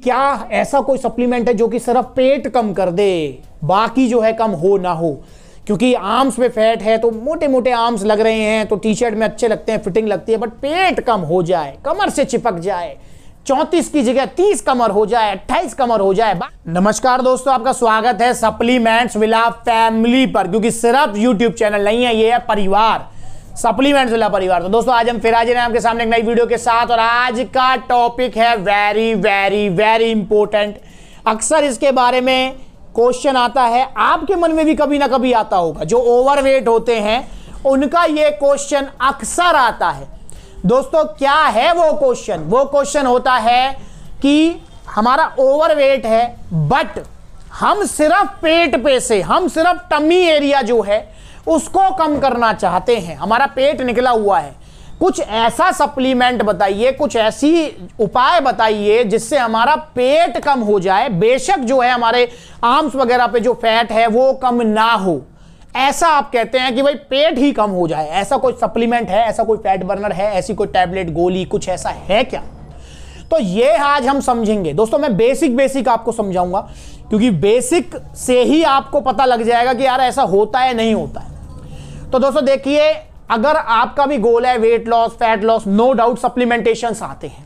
क्या ऐसा कोई सप्लीमेंट है जो कि सिर्फ पेट कम कर दे, बाकी जो है कम हो ना हो। क्योंकि आर्म्स में फैट है तो मोटे मोटे आर्म्स लग रहे हैं तो टी शर्ट में अच्छे लगते हैं, फिटिंग लगती है, बट पेट कम हो जाए, कमर से चिपक जाए, 34 की जगह 30 कमर हो जाए, 28 कमर हो जाए। नमस्कार दोस्तों, आपका स्वागत है सप्लीमेंट्स विला फैमिली पर, क्योंकि सिर्फ यूट्यूब चैनल नहीं है, ये है परिवार, सप्लीमेंट्स विला परिवार। तो दोस्तों आज हम फिर हाजिर हैं आपके सामने एक नई वीडियो के साथ, और आज का टॉपिक है वेरी वेरी वेरी इंपॉर्टेंट। अक्सर इसके बारे में क्वेश्चन आता है, आपके मन में भी कभी ना कभी आता होगा, जो ओवरवेट होते हैं उनका ये क्वेश्चन अक्सर आता है। दोस्तों क्या है वो क्वेश्चन? वो क्वेश्चन होता है कि हमारा ओवरवेट है, बट हम सिर्फ पेट पे से, हम सिर्फ टमी एरिया जो है उसको कम करना चाहते हैं, हमारा पेट निकला हुआ है। कुछ ऐसा सप्लीमेंट बताइए, कुछ ऐसी उपाय बताइए जिससे हमारा पेट कम हो जाए, बेशक जो है हमारे आर्म्स वगैरह पे जो फैट है वो कम ना हो। ऐसा आप कहते हैं कि भाई पेट ही कम हो जाए, ऐसा कोई सप्लीमेंट है, ऐसा कोई फैट बर्नर है, ऐसी कोई टैबलेट, गोली, कुछ ऐसा है क्या? तो ये आज हम समझेंगे। दोस्तों मैं बेसिक आपको समझाऊंगा, क्योंकि बेसिक से ही आपको पता लग जाएगा कि यार ऐसा होता है नहीं होता है। तो दोस्तों देखिए, अगर आपका भी गोल है weight loss, fat loss, no doubt supplementations आते हैं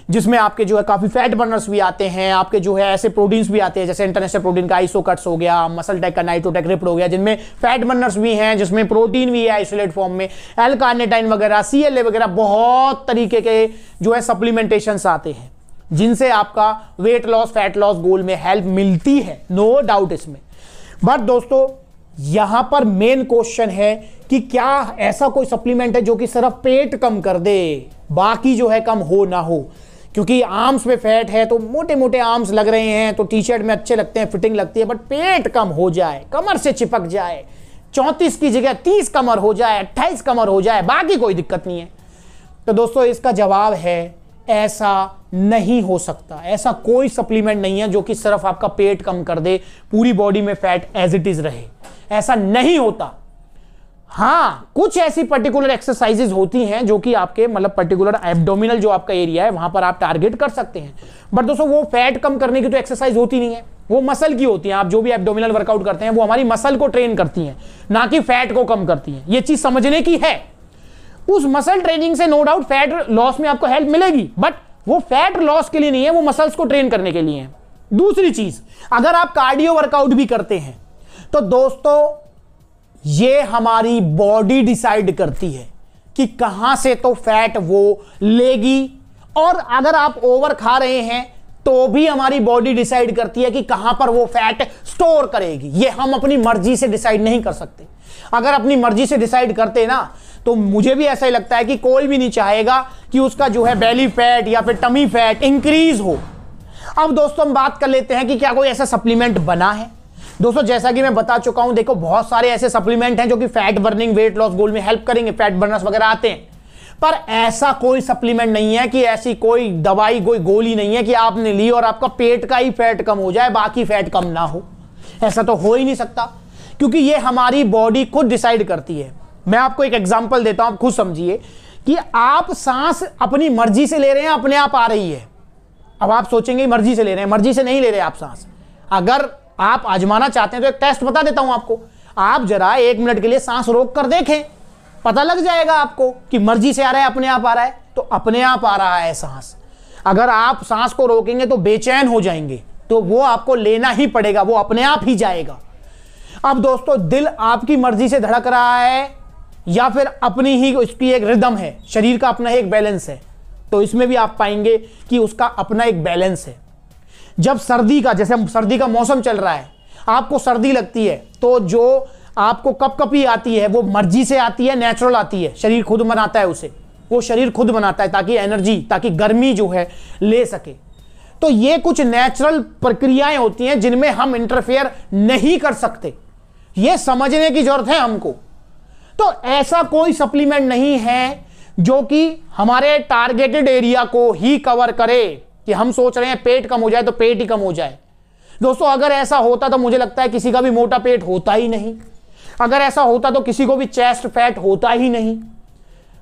जिसमें आपके जो है काफी फैट बर्नर्स भी आते हैं, आपके जो है ऐसे प्रोटीन्स भी आते हैं, जैसे इंटरनेशनल प्रोटीन का आइसोकट्स हो गया, मसल टेक का नाइट्रोटेक रिप्ड हो गया, जिनमें फैट बर्नर्स भी हैं, जिसमें प्रोटीन भी है आइसोलेट फॉर्म में, एल कार्निटाइन वगैरह, CLA वगैरह, बहुत तरीके के जो है सप्लीमेंटेशंस आते हैं जिनसे आपका वेट लॉस, फैट लॉस गोल में हेल्प मिलती है, नो डाउट इसमें। बट दोस्तों यहां पर मेन क्वेश्चन है कि क्या ऐसा कोई सप्लीमेंट है जो कि सिर्फ पेट कम कर दे, बाकी जो है कम हो ना हो। क्योंकि आर्म्स में फैट है तो मोटे मोटे आर्म्स लग रहे हैं तो टी शर्ट में अच्छे लगते हैं, फिटिंग लगती है, बट पेट कम हो जाए, कमर से चिपक जाए, 34 की जगह 30 कमर हो जाए, 28 कमर हो जाए, बाकी कोई दिक्कत नहीं है। तो दोस्तों इसका जवाब है ऐसा नहीं हो सकता। ऐसा कोई सप्लीमेंट नहीं है जो कि सिर्फ आपका पेट कम कर दे, पूरी बॉडी में फैट एज इट इज रहे, ऐसा नहीं होता। हाँ, कुछ ऐसी पर्टिकुलर एक्सरसाइजेज होती हैं जो कि आपके मतलब पर्टिकुलर एब्डोमिनल जो आपका एरिया है वहां पर आप टारगेट कर सकते हैं, बट दोस्तों वो फैट कम करने की तो एक्सरसाइज होती नहीं है, वो मसल की होती है। आप जो भी एब्डोमिनल वर्कआउट करते हैं वो हमारी मसल को ट्रेन करती हैं, ना कि फैट को कम करती हैं। ये चीज समझने की है। उस मसल ट्रेनिंग से नो डाउट फैट लॉस में आपको हेल्प मिलेगी, बट वो फैट लॉस के लिए नहीं है, वो मसल्स को ट्रेन करने के लिए है। दूसरी चीज, अगर आप कार्डियो वर्कआउट भी करते हैं तो दोस्तों ये हमारी बॉडी डिसाइड करती है कि कहां से तो फैट वो लेगी, और अगर आप ओवर खा रहे हैं तो भी हमारी बॉडी डिसाइड करती है कि कहां पर वो फैट स्टोर करेगी। ये हम अपनी मर्जी से डिसाइड नहीं कर सकते। अगर अपनी मर्जी से डिसाइड करते ना तो मुझे भी ऐसा ही लगता है कि कोई भी नहीं चाहेगा कि उसका जो है बेली फैट या फिर टमी फैट इंक्रीज हो। अब दोस्तों हम बात कर लेते हैं कि क्या कोई ऐसा सप्लीमेंट बना है। दोस्तों जैसा कि मैं बता चुका हूं, देखो बहुत सारे ऐसे सप्लीमेंट हैं जो कि फैट बर्निंग, वेट लॉस गोल में हेल्प करेंगे, फैट बर्नर्स वगैरह आते हैं, पर ऐसा कोई सप्लीमेंट नहीं है कि ऐसी कोई दवाई, कोई गोली नहीं है कि आपने ली और आपका पेट का ही फैट कम हो जाए, बाकी फैट कम ना हो। ऐसा तो हो ही नहीं सकता, क्योंकि ये हमारी बॉडी खुद डिसाइड करती है। मैं आपको एक एग्जांपल देता हूं, आप खुद समझिए कि आप सांस अपनी मर्जी से ले रहे हैं, अपने आप आ रही है। अब आप सोचेंगे मर्जी से ले रहे हैं, मर्जी से नहीं ले रहे आप सांस। अगर आप आजमाना चाहते हैं तो एक टेस्ट बता देता हूं आपको। आप जरा 1 मिनट के लिए सांस रोक कर देखें, पता लग जाएगा आपको कि मर्जी से आ रहा है, अपने आप आ रहा है। तो अपने आप आ रहा है सांस। अगर आप सांस को रोकेंगे तो बेचैन हो जाएंगे, तो वो आपको लेना ही पड़ेगा, वो अपने आप ही जाएगा। अब दोस्तों दिल आपकी मर्जी से धड़क रहा है या फिर अपनी ही उसकी एक रिदम है, शरीर का अपना एक बैलेंस है, तो इसमें भी आप पाएंगे कि उसका अपना एक बैलेंस है। जब सर्दी का, जैसे सर्दी का मौसम चल रहा है, आपको सर्दी लगती है तो जो आपको कपकपी आती है वो मर्जी से आती है, नेचुरल आती है, शरीर खुद बनाता है उसे, वो शरीर खुद बनाता है ताकि एनर्जी, ताकि गर्मी जो है ले सके। तो ये कुछ नेचुरल प्रक्रियाएं होती हैं जिनमें हम इंटरफेयर नहीं कर सकते, ये समझने की जरूरत है हमको। तो ऐसा कोई सप्लीमेंट नहीं है जो कि हमारे टारगेटेड एरिया को ही कवर करे, कि हम सोच रहे हैं पेट कम हो जाए तो पेट ही कम हो जाए। दोस्तों अगर ऐसा होता तो मुझे लगता है किसी का भी मोटा पेट होता ही नहीं। अगर ऐसा होता तो किसी को भी चेस्ट फैट होता ही नहीं।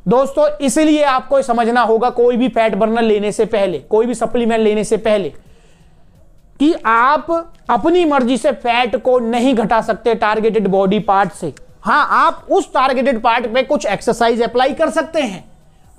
दोस्तों इसलिए आपको समझना होगा, कोई भी फैट बर्नर लेने से पहले, कोई भी सप्लीमेंट लेने से पहले कि आप अपनी मर्जी से फैट को नहीं घटा सकते टारगेटेड बॉडी पार्ट से। हाँ, आप उस टारगेटेड पार्ट पे कुछ एक्सरसाइज अप्लाई कर सकते हैं,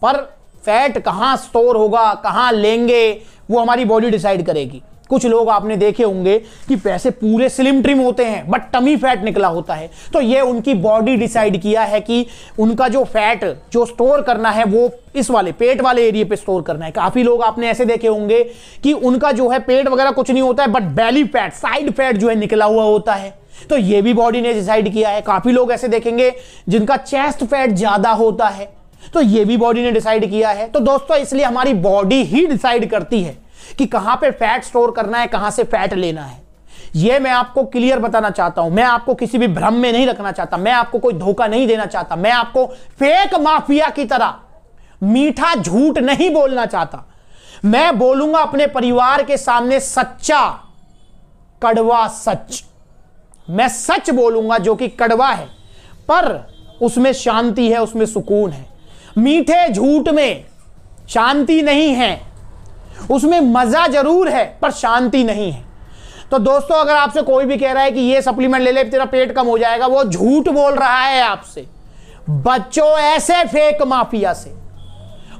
पर फैट कहां स्टोर होगा, कहां लेंगे, वो हमारी बॉडी डिसाइड करेगी। कुछ लोग आपने देखे होंगे कि पैसे पूरे स्लिम ट्रिम होते हैं बट टमी फैट निकला होता है, तो ये उनकी बॉडी डिसाइड किया है कि उनका जो फैट जो स्टोर करना है वो इस वाले पेट वाले एरिया पे स्टोर करना है। काफी लोग आपने ऐसे देखे होंगे कि उनका जो है पेट वगैरह कुछ नहीं होता है but belly fat, side fat जो है निकला हुआ होता है, तो ये भी बॉडी ने डिसाइड किया है। काफी लोग ऐसे देखेंगे जिनका चेस्ट फैट ज्यादा होता है, तो ये भी बॉडी ने डिसाइड किया है। तो दोस्तों, इसलिए हमारी बॉडी ही डिसाइड करती है कि कहां पे फैट स्टोर करना है, कहां से फैट लेना है। यह मैं आपको क्लियर बताना चाहता हूं। मैं आपको किसी भी भ्रम में नहीं रखना चाहता, मैं आपको कोई धोखा नहीं देना चाहता, मैं आपको फेक माफिया की तरह मीठा झूठ नहीं बोलना चाहता। मैं बोलूंगा अपने परिवार के सामने सच्चा कड़वा सच। मैं सच बोलूंगा जो कि कड़वा है, पर उसमें शांति है, उसमें सुकून है। मीठे झूठ में शांति नहीं है, उसमें मजा जरूर है पर शांति नहीं है। तो दोस्तों, अगर आपसे कोई भी कह रहा है कि ये सप्लीमेंट ले ले तेरा पेट कम हो जाएगा, वो झूठ बोल रहा है आपसे। बच्चों ऐसे फेक माफिया से,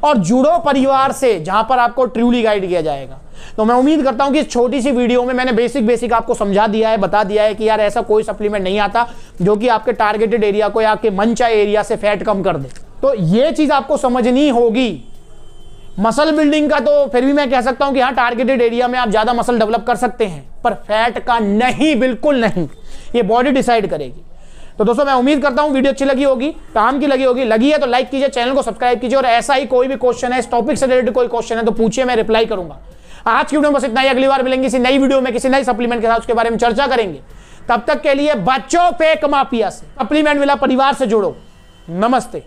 और जुड़ो परिवार से जहां पर आपको ट्रूली गाइड किया जाएगा। तो मैं उम्मीद करता हूं कि इस छोटी सी वीडियो में मैंने बेसिक आपको समझा दिया है, बता दिया है कि यार ऐसा कोई सप्लीमेंट नहीं आता जो कि आपके टारगेटेड एरिया को या आपके मनचाहे एरिया से फैट कम कर दे। तो ये चीज आपको समझनी होगी। मसल बिल्डिंग का तो फिर भी मैं कह सकता हूं कि हाँ, टारगेटेड एरिया में आप ज्यादा मसल डेवलप कर सकते हैं, पर फैट का नहीं, बिल्कुल नहीं। ये बॉडी डिसाइड करेगी। तो दोस्तों, मैं उम्मीद करता हूं वीडियो अच्छी लगी होगी, काम की लगी होगी। लगी है तो लाइक कीजिए, चैनल को सब्सक्राइब कीजिए, और ऐसा ही कोई भी क्वेश्चन है, इस टॉपिक से रिलेटेड कोई क्वेश्चन है तो पूछिए, मैं रिप्लाई करूंगा। आज की वीडियो में बस इतना ही। अगली बार मिलेंगे किसी नई वीडियो में किसी नई सप्लीमेंट के साथ, उसके बारे में चर्चा करेंगे। तब तक के लिए बच्चों फेक माफिया से, सप्लीमेंट मिला परिवार से जुड़ो। नमस्ते।